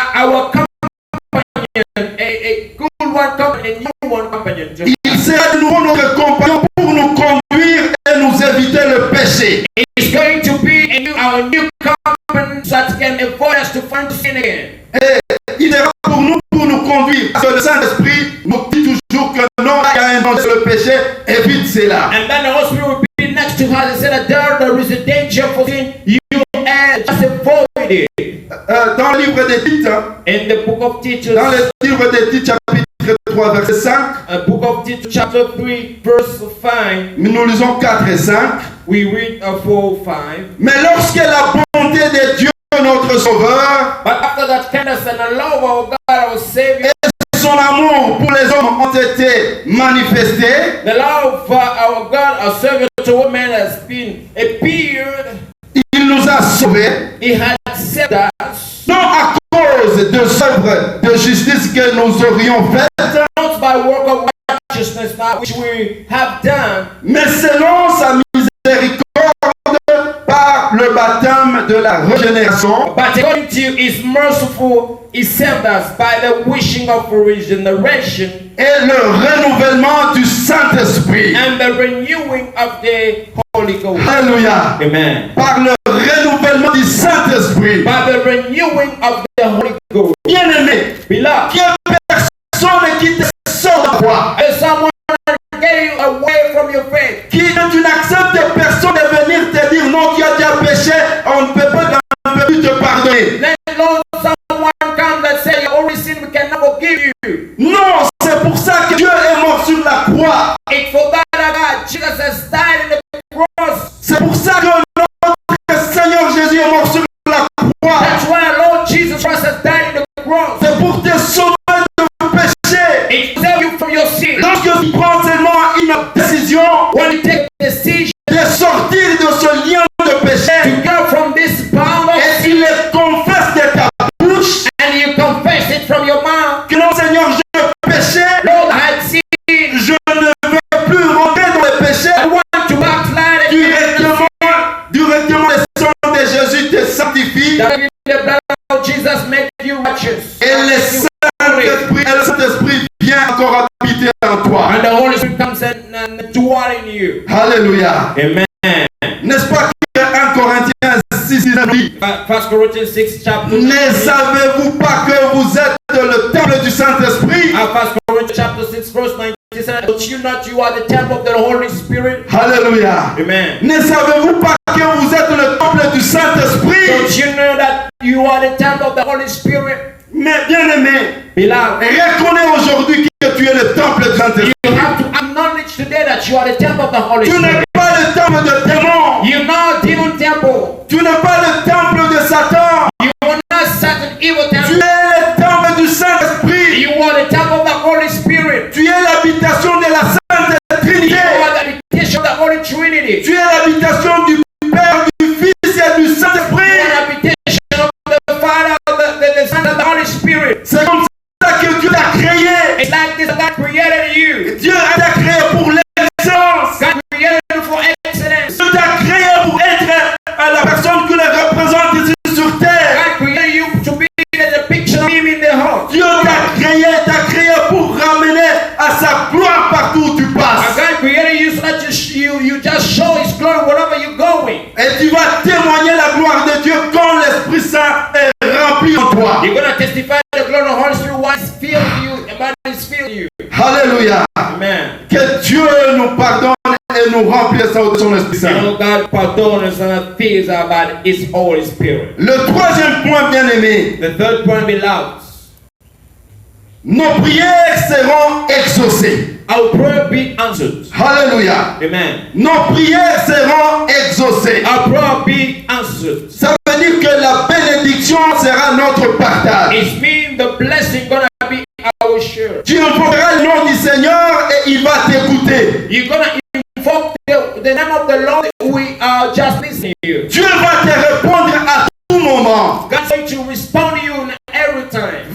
[SPEAKER 2] our companion, a good one companion, a new one companion.
[SPEAKER 1] Il sera de nouveau notre compagnon pour nous conduire et nous éviter le péché.
[SPEAKER 2] It's going to be our new companion that can avoid us to find sin again.
[SPEAKER 1] Et il sera pour nous conduire. Parce que le Saint-Esprit nous dit toujours que non, il y a un danger, le péché, évite cela.
[SPEAKER 2] And then the Holy Spirit will be next to us and say that there is a danger for sin. You just avoid it.
[SPEAKER 1] Dans le livre des Tites,
[SPEAKER 2] In the book of Titus,
[SPEAKER 1] dans le livre des Tites, chapitre 3, verset 5,
[SPEAKER 2] book of Titus, chapter 3, verse 5,
[SPEAKER 1] nous lisons 4 et 5.
[SPEAKER 2] we read 4, 5.
[SPEAKER 1] Mais lorsque la bonté de Dieu, notre Sauveur,
[SPEAKER 2] But after that kindness and the love of God, our Savior,
[SPEAKER 1] et son amour pour les hommes ont été manifestés,
[SPEAKER 2] the love for our God, our Savior to woman has been appeared.
[SPEAKER 1] il nous a sauvés,
[SPEAKER 2] He had saved us,
[SPEAKER 1] non à cause de œuvres de justice que nous aurions faites,
[SPEAKER 2] not by work of righteousness now, which we have done,
[SPEAKER 1] mais selon sa miséricorde par le baptême de la régénération,
[SPEAKER 2] but according to His merciful, He saved us by the wishing of regeneration
[SPEAKER 1] et le renouvellement du Saint-Esprit.
[SPEAKER 2] and the renewing of the Holy Ghost.
[SPEAKER 1] Alléluia.
[SPEAKER 2] Amen.
[SPEAKER 1] Par le renouvellement du Saint-Esprit.
[SPEAKER 2] By the renewing of the Holy Ghost.
[SPEAKER 1] Bien-aimé,
[SPEAKER 2] Beloved,
[SPEAKER 1] qu'il y ait personne qui te sort de toi,
[SPEAKER 2] if someone get you away from your faith,
[SPEAKER 1] qui quand tu n'acceptes personne de venir te dire non, tu as déjà péché, on ne peut plus te pardonner.
[SPEAKER 2] let alone someone come that say you already sinned, we cannot forgive you.
[SPEAKER 1] Non, c'est pour ça que Dieu est mort sur la croix.
[SPEAKER 2] It's for that God, Jesus has died in the cross.
[SPEAKER 1] C'est pour ça que notre Seigneur Jésus est mort sur la croix.
[SPEAKER 2] That's why Lord Jesus Christ has died in the cross.
[SPEAKER 1] C'est pour te sauver de péché.
[SPEAKER 2] It to save you from your sin.
[SPEAKER 1] Lorsque tu prends seulement une décision
[SPEAKER 2] When you take the decision
[SPEAKER 1] de sortir de ce lien de péché
[SPEAKER 2] to go from this bound of
[SPEAKER 1] et tu
[SPEAKER 2] sin
[SPEAKER 1] le confesses de ta bouche
[SPEAKER 2] and you confess it from your mouth,
[SPEAKER 1] que non Seigneur, je péché,
[SPEAKER 2] Lord, I had sinned.
[SPEAKER 1] je ne veux plus rentrer dans le péché.
[SPEAKER 2] I want to backslide
[SPEAKER 1] Directement le sang de Jésus te sanctifie
[SPEAKER 2] that the blood of Jesus make you righteous.
[SPEAKER 1] et le Saint-Esprit vient encore habiter en toi.
[SPEAKER 2] And the Holy Spirit Spirit comes and dwell in you.
[SPEAKER 1] Alléluia.
[SPEAKER 2] Amen.
[SPEAKER 1] N'est-ce pas que 1 Corinthiens 6 dit,
[SPEAKER 2] 1 Corinthians 6 chapter.
[SPEAKER 1] ne savez-vous pas que vous êtes le temple du Saint-Esprit?
[SPEAKER 2] 1 Corinthians chapter 6 verse 97. Don't you not you are the temple of the Holy Spirit?
[SPEAKER 1] Alléluia.
[SPEAKER 2] Amen.
[SPEAKER 1] Ne savez-vous pas que vous êtes le temple du Saint-Esprit?
[SPEAKER 2] Don't you know that you are the temple of the Holy Spirit?
[SPEAKER 1] Mais bien aimé,
[SPEAKER 2] Beloved,
[SPEAKER 1] reconnais aujourd'hui que tu es le temple du Saint-Esprit.
[SPEAKER 2] you have to acknowledge today that you are the temple of the Holy
[SPEAKER 1] Tu n'es
[SPEAKER 2] Spirit.
[SPEAKER 1] pas le temple de démons.
[SPEAKER 2] You're not a demon temple.
[SPEAKER 1] Tu n'es pas le temple de Satan.
[SPEAKER 2] You are not Satan evil
[SPEAKER 1] Tu es
[SPEAKER 2] temple.
[SPEAKER 1] le temple du Saint-Esprit.
[SPEAKER 2] You are the temple of the Holy Spirit.
[SPEAKER 1] Tu es l'habitation de la Sainte Trinité.
[SPEAKER 2] You are the habitation of the Holy Trinity.
[SPEAKER 1] Tu es l'habitation du Père, du Fils et du
[SPEAKER 2] You
[SPEAKER 1] Saint-Esprit.
[SPEAKER 2] are the habitation of the Father, the Son, and the Holy Spirit.
[SPEAKER 1] C'est comme ça que Dieu t'a créé.
[SPEAKER 2] It's like this God created you.
[SPEAKER 1] Dieu t'a créé pour l'excellence.
[SPEAKER 2] God created you for excellence.
[SPEAKER 1] Dieu t'a créé pour être la personne qui le représente ici sur terre.
[SPEAKER 2] God created you to be the picture of Him in the heart.
[SPEAKER 1] Dieu t'a créé pour ramener à sa gloire partout où tu
[SPEAKER 2] And
[SPEAKER 1] passes.
[SPEAKER 2] God created you so that you just show His glory wherever you're going.
[SPEAKER 1] Et tu vas témoigner la gloire de Dieu quand l'Esprit Saint est rempli en toi.
[SPEAKER 2] You're going to testify the glory of the Holy Spirit while He's filling you, while He's filling you.
[SPEAKER 1] Alléluia.
[SPEAKER 2] Amen.
[SPEAKER 1] Que Dieu nous pardonne et nous remplisse de son Esprit
[SPEAKER 2] You
[SPEAKER 1] Saint.
[SPEAKER 2] know, God pardons us and fills us by His Holy Spirit.
[SPEAKER 1] Le troisième point, bien aimé,
[SPEAKER 2] The third point, beloved,
[SPEAKER 1] nos prières seront exaucées.
[SPEAKER 2] our prayer be answered.
[SPEAKER 1] Alléluia.
[SPEAKER 2] Amen.
[SPEAKER 1] Nos prières seront exaucées.
[SPEAKER 2] Our prayer be answered.
[SPEAKER 1] Ça veut dire que la bénédiction sera notre partage.
[SPEAKER 2] It means the blessing gonna be our share.
[SPEAKER 1] Tu invoqueras le nom du Seigneur et il va t'écouter.
[SPEAKER 2] You're gonna invoke the name of the Lord. We are just listening to you.
[SPEAKER 1] Dieu va te répondre à tout moment.
[SPEAKER 2] God's going to respond to you every time.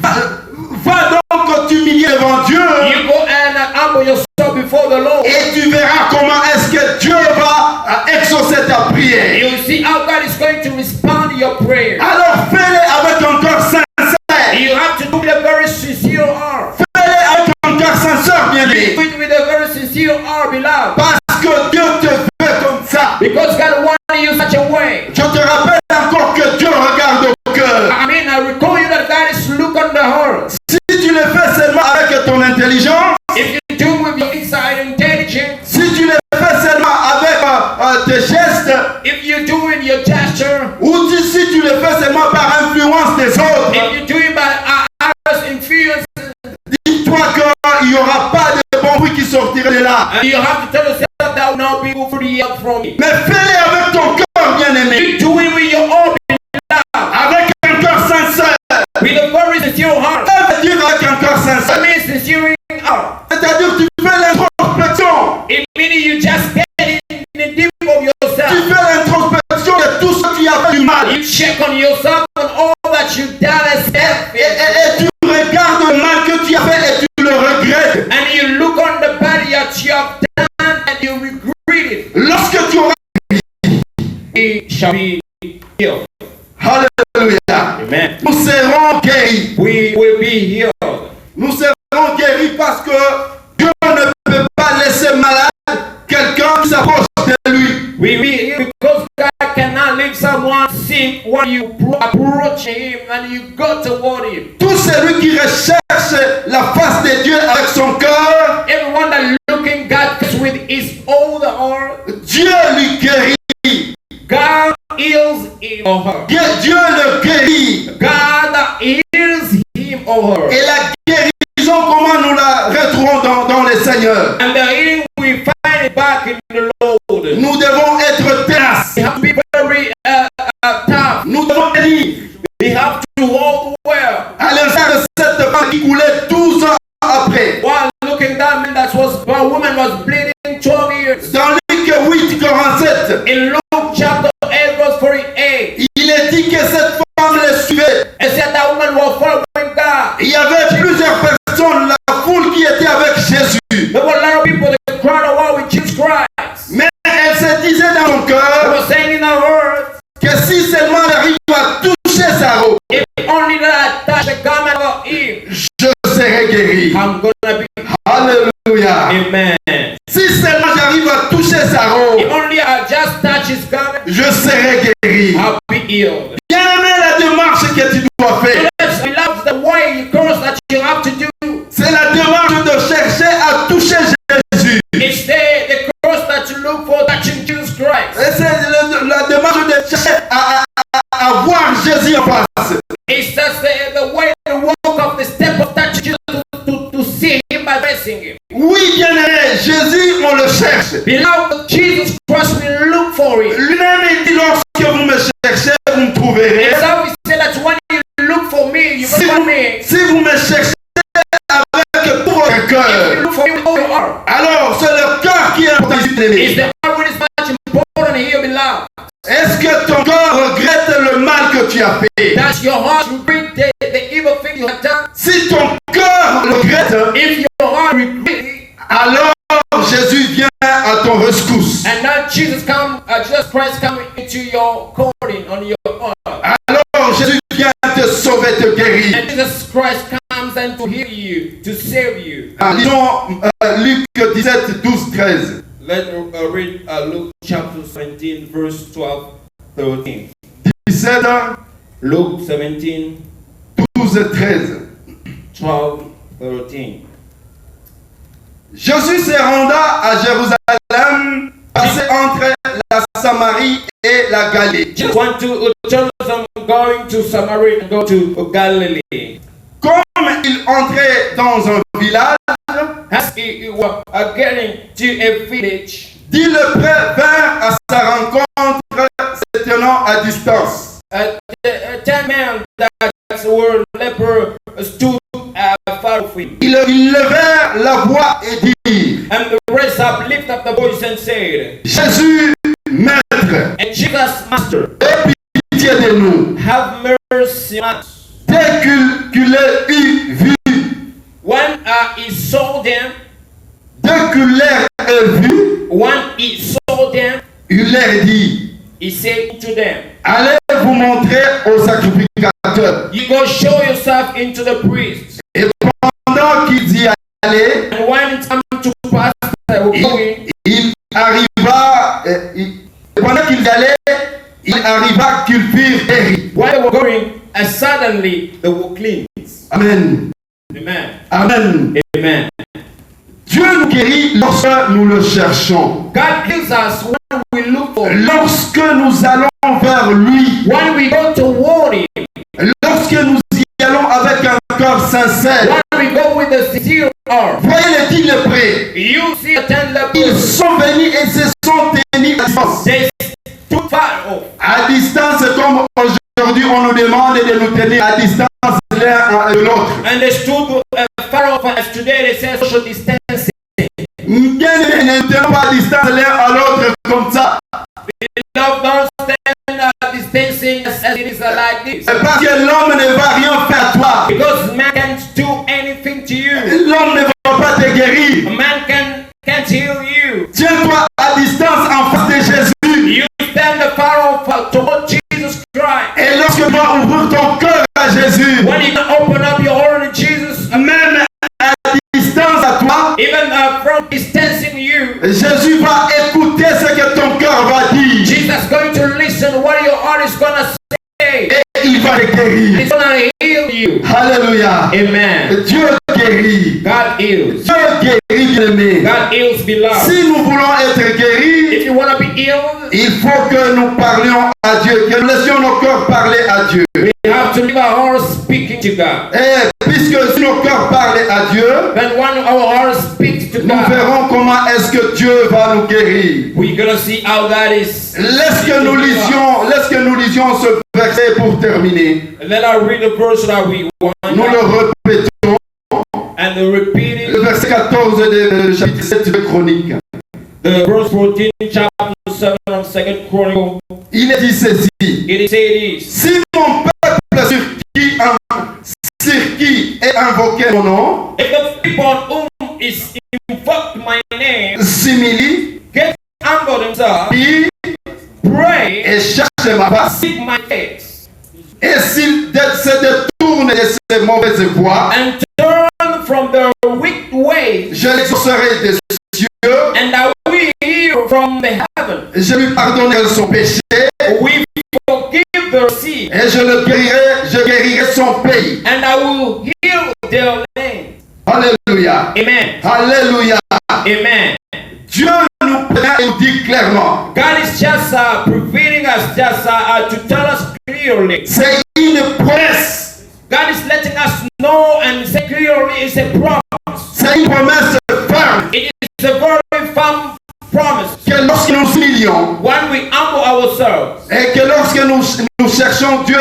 [SPEAKER 1] Va donc t'humilier devant Dieu
[SPEAKER 2] You go and humble yourself before the Lord.
[SPEAKER 1] et tu verras comment est-ce que Dieu va exaucer ta prière.
[SPEAKER 2] You'll see how God is going to respond to your prayer.
[SPEAKER 1] Alors fais-le avec un cœur sincère.
[SPEAKER 2] You have to do it with a very sincere heart.
[SPEAKER 1] Fais-le avec un cœur sincère, bien-aimé.
[SPEAKER 2] Do it with a very sincere heart, beloved.
[SPEAKER 1] Parce que Dieu te veut comme ça.
[SPEAKER 2] Because God wanted you such a way.
[SPEAKER 1] Je te rappelle encore que Dieu regarde au cœur.
[SPEAKER 2] I recall you that God is looking on the heart.
[SPEAKER 1] Si tu le fais seulement avec ton intelligence,
[SPEAKER 2] If you do with your inside intelligence,
[SPEAKER 1] si tu le fais seulement avec tes gestes,
[SPEAKER 2] if you do with your gesture,
[SPEAKER 1] ou si tu le fais seulement par influence des autres,
[SPEAKER 2] if you do it by others' influence,
[SPEAKER 1] dis-toi qu'il n'y aura pas de bon bruit qui sortira de là.
[SPEAKER 2] and you have to tell yourself that will not be good for the help from me.
[SPEAKER 1] Mais fais-le avec ton cœur, bien-aimé.
[SPEAKER 2] You do it with your own love,
[SPEAKER 1] Avec un cœur sincère.
[SPEAKER 2] with a very sincere heart.
[SPEAKER 1] Ça veut dire avec un cœur
[SPEAKER 2] I
[SPEAKER 1] sincère.
[SPEAKER 2] mean sincere heart.
[SPEAKER 1] C'est-à-dire tu fais l'introspection.
[SPEAKER 2] It means you just get in the deep of
[SPEAKER 1] Tu
[SPEAKER 2] yourself.
[SPEAKER 1] fais l'introspection de tout ce qui a fait du mal.
[SPEAKER 2] You check on yourself and all that you've done as
[SPEAKER 1] Et tu regardes le mal que tu as fait et tu le regrettes.
[SPEAKER 2] and you look on the bad that you have done and you regret it.
[SPEAKER 1] Lorsque tu auras...
[SPEAKER 2] He shall be healed.
[SPEAKER 1] Alléluia.
[SPEAKER 2] Amen.
[SPEAKER 1] Nous serons guéris.
[SPEAKER 2] We will be healed.
[SPEAKER 1] Nous serons guéris parce que Dieu ne peut pas laisser malade quelqu'un qui s'approche de lui.
[SPEAKER 2] We will be healed because God cannot leave someone sick when you approach Him and you go toward Him.
[SPEAKER 1] Tout celui qui recherche la face de Dieu avec son cœur,
[SPEAKER 2] Everyone that looking God with his own heart,
[SPEAKER 1] Dieu lui guérit.
[SPEAKER 2] God heals him or her.
[SPEAKER 1] Dieu le guérit.
[SPEAKER 2] God heals him or her.
[SPEAKER 1] Et la guérison, comment nous la retrouvons dans le Seigneur?
[SPEAKER 2] And the healing we find it back in the Lord.
[SPEAKER 1] Nous devons être tenaces.
[SPEAKER 2] We have to be very tough.
[SPEAKER 1] Nous devons tenir.
[SPEAKER 2] We have to hold well.
[SPEAKER 1] À l'instar de cette femme qui coulait 12 ans après.
[SPEAKER 2] While looking that man that a woman was bleeding 12 years.
[SPEAKER 1] Dans Luc 8, 47,
[SPEAKER 2] In Luke chapter 8 verse 48.
[SPEAKER 1] il est dit que cette femme le suivait.
[SPEAKER 2] It said that woman was following God.
[SPEAKER 1] Il y avait plusieurs personnes, la foule qui était avec Jésus.
[SPEAKER 2] There were a lot of people that cried out with Jesus Christ.
[SPEAKER 1] Mais elle se disait dans son
[SPEAKER 2] They
[SPEAKER 1] cœur
[SPEAKER 2] were saying in her heart,
[SPEAKER 1] que si seulement elle arrive à toucher sa robe,
[SPEAKER 2] if only that I touch the garment of Eve,
[SPEAKER 1] je serai guéri.
[SPEAKER 2] I'm gonna be.
[SPEAKER 1] Alléluia.
[SPEAKER 2] Amen.
[SPEAKER 1] Si seulement j'arrive à toucher sa robe,
[SPEAKER 2] If only I just touch his garment,
[SPEAKER 1] je serai guéri.
[SPEAKER 2] I'll be healed.
[SPEAKER 1] Bien aimé, la démarche que tu dois faire,
[SPEAKER 2] Yes, we love the way, course that you have to do.
[SPEAKER 1] c'est la démarche de chercher à toucher Jésus.
[SPEAKER 2] It's the course that you look for touching Jesus Christ.
[SPEAKER 1] Et c'est la démarche de chercher à voir Jésus en face.
[SPEAKER 2] It's just the way, the walk of the step of touching Jesus to see him by blessing him.
[SPEAKER 1] Oui, bien aimé, Jésus, on le cherche.
[SPEAKER 2] Beloved, Jesus Christ, we look for him.
[SPEAKER 1] Lui-même, il dit, lorsque vous me cherchez, vous me trouverez.
[SPEAKER 2] And so we say that when you look for me, you will find me.
[SPEAKER 1] Si vous me cherchez avec tout votre
[SPEAKER 2] If you
[SPEAKER 1] cœur,
[SPEAKER 2] look for me with all your heart,
[SPEAKER 1] alors c'est le cœur qui est important.
[SPEAKER 2] it's the heart which is much important here, beloved.
[SPEAKER 1] Est-ce que ton cœur regrette le mal que tu as fait?
[SPEAKER 2] Does your heart regret the evil thing you have done?
[SPEAKER 1] Si ton cœur le regrette,
[SPEAKER 2] If your heart regrets it,
[SPEAKER 1] alors Jésus vient à ton rescousse.
[SPEAKER 2] and now Jesus Christ come into your calling on your heart.
[SPEAKER 1] Alors Jésus vient te sauver, te guérir.
[SPEAKER 2] And Jesus Christ comes and to heal you, to save you.
[SPEAKER 1] Lisons Luc 17, 12, 13.
[SPEAKER 2] Let's read Luke chapter 17, verse 12, 13.
[SPEAKER 1] 17,
[SPEAKER 2] Luke 17,
[SPEAKER 1] 12, 13.
[SPEAKER 2] 12, 13.
[SPEAKER 1] Jésus se renda à Jérusalem, passé entre la Samarie et la Galilée.
[SPEAKER 2] Jesus went to Jerusalem, going to Samaria and go to Galilee.
[SPEAKER 1] Comme il entrait dans un village,
[SPEAKER 2] As he was getting to a village,
[SPEAKER 1] 10 lépreux vinrent à sa rencontre, se tenant à distance.
[SPEAKER 2] 10 men that were leper stood far of him.
[SPEAKER 1] Ils levèrent la voix et dirent,
[SPEAKER 2] And the rest up, lift up the voice and said,
[SPEAKER 1] Jésus, Maître,
[SPEAKER 2] and Jesus, Master,
[SPEAKER 1] aie pitié de nous.
[SPEAKER 2] have mercy on us.
[SPEAKER 1] Dès qu'il les eut vus,
[SPEAKER 2] When he saw them,
[SPEAKER 1] il leur dit,
[SPEAKER 2] he said to them,
[SPEAKER 1] allez vous montrer au sacrificateur.
[SPEAKER 2] you go show yourself into the priest.
[SPEAKER 1] Et pendant qu'ils y allaient,
[SPEAKER 2] And when it came to pass, they were going,
[SPEAKER 1] pendant qu'ils y allaient, il arriva qu'ils furent guéris.
[SPEAKER 2] while they were going, and suddenly they were cleansed.
[SPEAKER 1] Amen.
[SPEAKER 2] Amen.
[SPEAKER 1] Amen.
[SPEAKER 2] Amen.
[SPEAKER 1] Dieu nous guérit lorsque nous le cherchons.
[SPEAKER 2] God gives us when we look for him.
[SPEAKER 1] Lorsque nous allons vers lui.
[SPEAKER 2] When we go toward him.
[SPEAKER 1] Lorsque nous y allons avec un cœur sincère.
[SPEAKER 2] When we go with a sincere heart.
[SPEAKER 1] Voyez les 10 lépreux.
[SPEAKER 2] You see the 10 lepers.
[SPEAKER 1] Ils sont venus et se sont tenus à distance.
[SPEAKER 2] They stood far off.
[SPEAKER 1] À distance, comme aujourd'hui on nous demande de nous tenir à distance l'un de l'autre.
[SPEAKER 2] And they stood far off, as today they say social distancing.
[SPEAKER 1] Bien ne tenons pas à distance l'un à l'autre comme ça.
[SPEAKER 2] Beloved, don't stand distancing as it is like this.
[SPEAKER 1] Parce que l'homme ne va rien faire à toi.
[SPEAKER 2] Because man can't do anything to you.
[SPEAKER 1] L'homme ne va pas te guérir.
[SPEAKER 2] A man can't heal you.
[SPEAKER 1] Tiens-toi à distance en face de Jésus.
[SPEAKER 2] You stand far off toward Jesus Christ.
[SPEAKER 1] Et lorsque tu vas ouvrir ton cœur à Jésus,
[SPEAKER 2] When you open up your heart to Jesus,
[SPEAKER 1] même à distance à toi,
[SPEAKER 2] even from distancing you,
[SPEAKER 1] Jésus va écouter ce que ton cœur va dire.
[SPEAKER 2] Jesus is going to listen what your heart is going to say.
[SPEAKER 1] Et il va te guérir.
[SPEAKER 2] He's going to heal you.
[SPEAKER 1] Alléluia.
[SPEAKER 2] Amen.
[SPEAKER 1] Dieu guérit.
[SPEAKER 2] God heals.
[SPEAKER 1] Dieu guérit, bien-aimé.
[SPEAKER 2] God heals, beloved.
[SPEAKER 1] Si nous voulons être guéris,
[SPEAKER 2] If you want to be healed,
[SPEAKER 1] il faut que nous parlions à Dieu, que nous laissions nos cœurs parler à Dieu.
[SPEAKER 2] we have to leave our hearts speaking to God.
[SPEAKER 1] Et puisque si nos cœurs parlent à Dieu,
[SPEAKER 2] Then when our heart speaks to
[SPEAKER 1] nous
[SPEAKER 2] God,
[SPEAKER 1] verrons comment est-ce que Dieu va nous guérir.
[SPEAKER 2] we're going to see how God is.
[SPEAKER 1] Laisse que nous lisions ce verset pour terminer.
[SPEAKER 2] Let us read the verse that we want
[SPEAKER 1] Nous le répétons.
[SPEAKER 2] and repeat
[SPEAKER 1] Le
[SPEAKER 2] it.
[SPEAKER 1] verset 14 de chapitre 7 de Chronique.
[SPEAKER 2] The verse 14, chapter 7 of 2 Chronicle.
[SPEAKER 1] Il est dit ceci.
[SPEAKER 2] It says,
[SPEAKER 1] Si mon peuple sur qui est invoqué mon nom,
[SPEAKER 2] if the people on whom is invoked my name
[SPEAKER 1] s'humilie,
[SPEAKER 2] get humble themselves,
[SPEAKER 1] prie
[SPEAKER 2] pray,
[SPEAKER 1] et cherche ma face,
[SPEAKER 2] seek my face,
[SPEAKER 1] et s'il se détourne de ses mauvaises voies,
[SPEAKER 2] and turn from their wicked ways,
[SPEAKER 1] je l'exaucerai des cieux,
[SPEAKER 2] from the heaven.
[SPEAKER 1] Je lui pardonnerai son péché
[SPEAKER 2] We forgive their sin,
[SPEAKER 1] et je guérirai son pays.
[SPEAKER 2] and I will heal their land.
[SPEAKER 1] Alléluia.
[SPEAKER 2] Amen.
[SPEAKER 1] Alléluia.
[SPEAKER 2] Amen.
[SPEAKER 1] Dieu nous prend et nous dit clairement.
[SPEAKER 2] God is just preventing us just to tell us clearly.
[SPEAKER 1] C'est une promesse.
[SPEAKER 2] God is letting us know and say clearly it's a promise.
[SPEAKER 1] C'est une promesse ferme.
[SPEAKER 2] It is a very firm promise.
[SPEAKER 1] Que lorsque nous humilions
[SPEAKER 2] When we humble ourselves,
[SPEAKER 1] et que lorsque nous cherchons Dieu,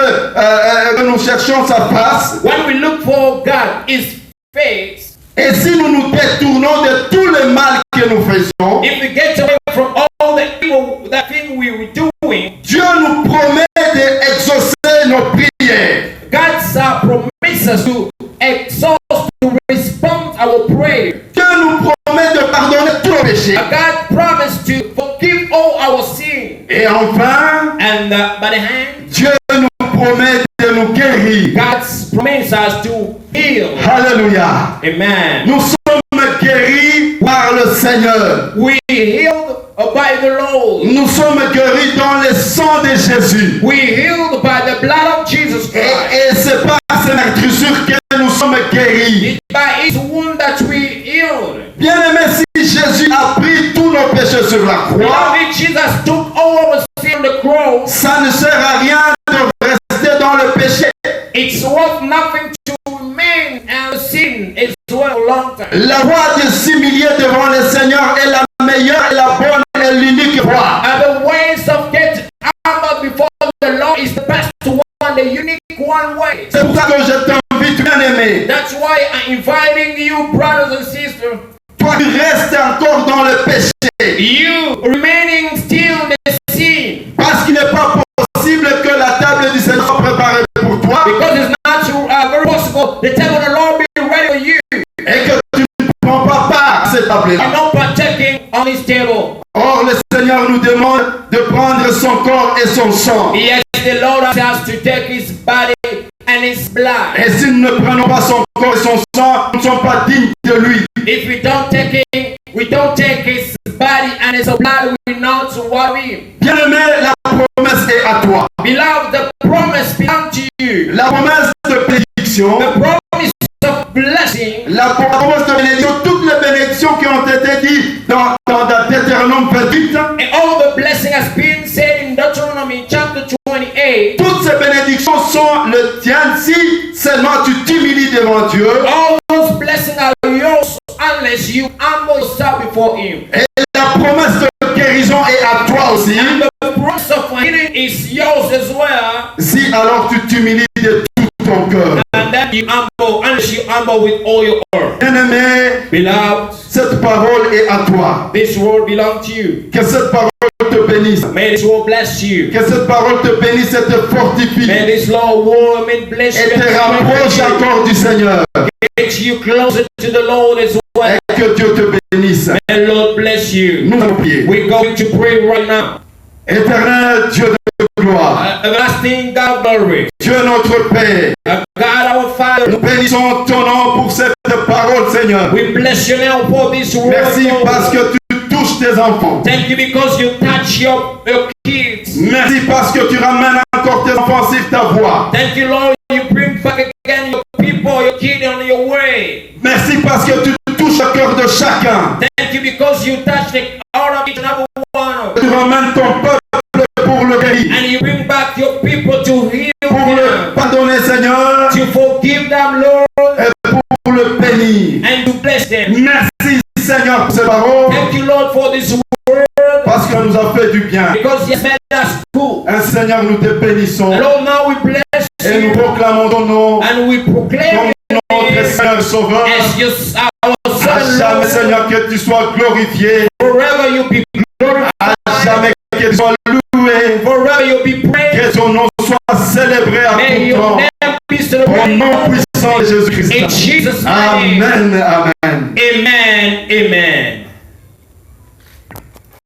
[SPEAKER 1] que nous cherchons sa face,
[SPEAKER 2] when we look for God, His face,
[SPEAKER 1] et si nous nous détournons de tout le mal que nous faisons,
[SPEAKER 2] if we get away from all the evil, that thing we were doing,
[SPEAKER 1] Dieu nous promet d'exaucer nos prières.
[SPEAKER 2] God's promises to exhaust, to respond our prayer.
[SPEAKER 1] Dieu nous promet de pardonner tous nos péchés.
[SPEAKER 2] God promised to forgive all our sins.
[SPEAKER 1] Et enfin,
[SPEAKER 2] And by the hand,
[SPEAKER 1] Dieu nous promet de nous guérir.
[SPEAKER 2] God's promised us to heal.
[SPEAKER 1] Alléluia.
[SPEAKER 2] Amen.
[SPEAKER 1] Nous sommes guéris par le Seigneur.
[SPEAKER 2] We healed by the Lord.
[SPEAKER 1] Nous sommes guéris dans le sang de Jésus.
[SPEAKER 2] We healed by the blood of Jesus Christ.
[SPEAKER 1] Et c'est par cette meurtrissure que nous sommes guéris.
[SPEAKER 2] It's by His wound that we healed.
[SPEAKER 1] Bien-aimé, si Jésus a pris tous nos péchés sur la croix,
[SPEAKER 2] Beloved, Jesus took all our sin on the cross.
[SPEAKER 1] ça ne sert à rien de rester dans le péché.
[SPEAKER 2] It's worth nothing to remain and sin is worth a long time.
[SPEAKER 1] La voie de s'humilier devant le Seigneur est la meilleure et la bonne et l'unique voie.
[SPEAKER 2] And the ways of getting humble before the Lord is the best one, the unique one way.
[SPEAKER 1] C'est pour ça que je t'invite, bien-aimé.
[SPEAKER 2] That's why I'm inviting you, brothers and sisters.
[SPEAKER 1] Toi qui restes encore dans le péché.
[SPEAKER 2] You remaining still in the sin.
[SPEAKER 1] Parce qu'il n'est pas possible que la table du Seigneur soit préparée pour toi.
[SPEAKER 2] Because it's not very possible the table of the Lord be ready for you.
[SPEAKER 1] Et que tu ne prends pas part à cette table-là.
[SPEAKER 2] You're not partaking on this table.
[SPEAKER 1] Or, le Seigneur nous demande de prendre son corps et son sang.
[SPEAKER 2] Yes, the Lord asks us to take His body and His blood.
[SPEAKER 1] Et si nous ne prenons pas son corps et son sang, nous ne sommes pas dignes de lui.
[SPEAKER 2] If we don't take His body and His blood, we not what we.
[SPEAKER 1] Bien-aimé, la promesse est à toi.
[SPEAKER 2] Beloved, the promise belongs to you.
[SPEAKER 1] La promesse de bénédiction,
[SPEAKER 2] The promise of blessing,
[SPEAKER 1] la promesse de bénédiction, toutes les bénédictions qui ont été dites dans Deutéronome 28,
[SPEAKER 2] and all the blessing has been said in Deuteronomy chapter 28.
[SPEAKER 1] toutes ces bénédictions sont le tien si seulement tu t'humilies devant Dieu.
[SPEAKER 2] All those blessings are yours unless you humble yourself before Him.
[SPEAKER 1] Et la promesse de guérison est à toi aussi.
[SPEAKER 2] And the promise of healing is yours as well.
[SPEAKER 1] Si alors tu t'humilies de tout ton cœur.
[SPEAKER 2] And then you humble, unless you humble with all your heart.
[SPEAKER 1] Bien-aimé,
[SPEAKER 2] Beloved,
[SPEAKER 1] cette parole est à toi.
[SPEAKER 2] this word belongs to you.
[SPEAKER 1] Que cette parole te bénisse.
[SPEAKER 2] May this word bless you.
[SPEAKER 1] Que cette parole te bénisse et te fortifie.
[SPEAKER 2] May this Lord word bless you
[SPEAKER 1] Et te rapproche
[SPEAKER 2] and
[SPEAKER 1] encore du Seigneur.
[SPEAKER 2] get you closer to the Lord as well.
[SPEAKER 1] Et que Dieu te bénisse.
[SPEAKER 2] May the Lord bless you.
[SPEAKER 1] Nous allons prier.
[SPEAKER 2] We're going to pray right now.
[SPEAKER 1] Éternel Dieu de gloire.
[SPEAKER 2] Everlasting God glory.
[SPEAKER 1] Dieu notre Père.
[SPEAKER 2] God our Father.
[SPEAKER 1] Nous bénissons ton nom pour cette parole, Seigneur.
[SPEAKER 2] We bless your name for this word.
[SPEAKER 1] Merci
[SPEAKER 2] Lord.
[SPEAKER 1] parce que tu touches tes enfants.
[SPEAKER 2] Thank you because you touch your kids.
[SPEAKER 1] Merci parce que tu ramènes encore tes enfants sur ta voie.
[SPEAKER 2] Thank you, Lord. You bring back again your people, your kids on your way.
[SPEAKER 1] Merci parce que tu touches le cœur de chacun.
[SPEAKER 2] Thank you because you touch the heart of each and every one.
[SPEAKER 1] Tu ramènes ton peuple pour le guérir.
[SPEAKER 2] And you bring back your people to heal
[SPEAKER 1] Pour le
[SPEAKER 2] them.
[SPEAKER 1] pardonner, Seigneur.
[SPEAKER 2] To forgive them, Lord.
[SPEAKER 1] Et pour le bénir.
[SPEAKER 2] And to bless them.
[SPEAKER 1] Merci, Seigneur, pour ces paroles.
[SPEAKER 2] Thank you, Lord, for this word.
[SPEAKER 1] Parce que nous a fait du bien.
[SPEAKER 2] Because you made us good.
[SPEAKER 1] Un Seigneur, nous te bénissons.
[SPEAKER 2] And Lord, now we bless
[SPEAKER 1] Et nous
[SPEAKER 2] you.
[SPEAKER 1] proclamons ton nom
[SPEAKER 2] And we proclaim
[SPEAKER 1] comme notre Seigneur et Sauveur.
[SPEAKER 2] as your, our
[SPEAKER 1] À
[SPEAKER 2] son,
[SPEAKER 1] jamais,
[SPEAKER 2] Lord.
[SPEAKER 1] Seigneur, que tu sois glorifié.
[SPEAKER 2] Forever you be glorified.
[SPEAKER 1] À jamais que tu sois loué.
[SPEAKER 2] Forever you be praised.
[SPEAKER 1] Que ton nom soit célébré à
[SPEAKER 2] May
[SPEAKER 1] tout
[SPEAKER 2] your
[SPEAKER 1] temps.
[SPEAKER 2] name be
[SPEAKER 1] Au
[SPEAKER 2] celebrated.
[SPEAKER 1] nom puissant de
[SPEAKER 2] In
[SPEAKER 1] Jésus-Christ.
[SPEAKER 2] Jesus' name.
[SPEAKER 1] Amen. Amen.
[SPEAKER 2] Amen. Amen.